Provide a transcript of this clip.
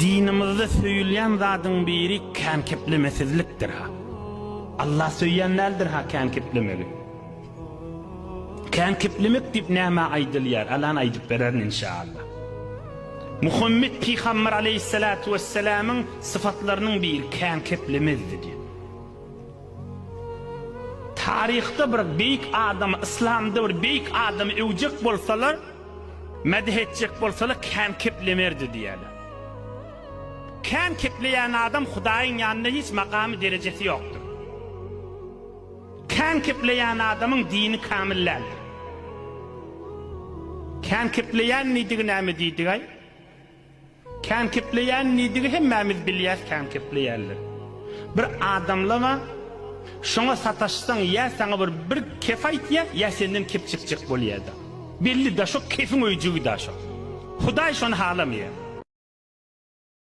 dinimizde söyleyen zadın biri kankiplemesizliktir ha. Allah söyleyenlerdir ha kankiplemeli. Kankiplemek dip näme aydylýar, alan aýdyp bererin inşallah. Muhammed Peygamber aleyhissalatu vesselam'ın sıfatlarının bir kankiplemezdi diyor. Tarihte bir büyük adam, İslam'da bir büyük adam evcek bolsalar, medhetcek bolsalar kankiplemerdi diýerler. Kankipleyen adam Hudaýyň ýanynda hiç makamı derecesi yoktur. Kankipleyen adamın dini kamillerdir. Kankipleyen nidir näme diýdiler? Kankipleyen nidir hemmemiz bilýäs kankipleýärler. Bir adamlama şoňa sataşsaň ýa saňa bir kefaýt ýa senden kep çykjak bolýardy. Belli da şo kefin öýjügi da şo. Hudaý şonu halamýar.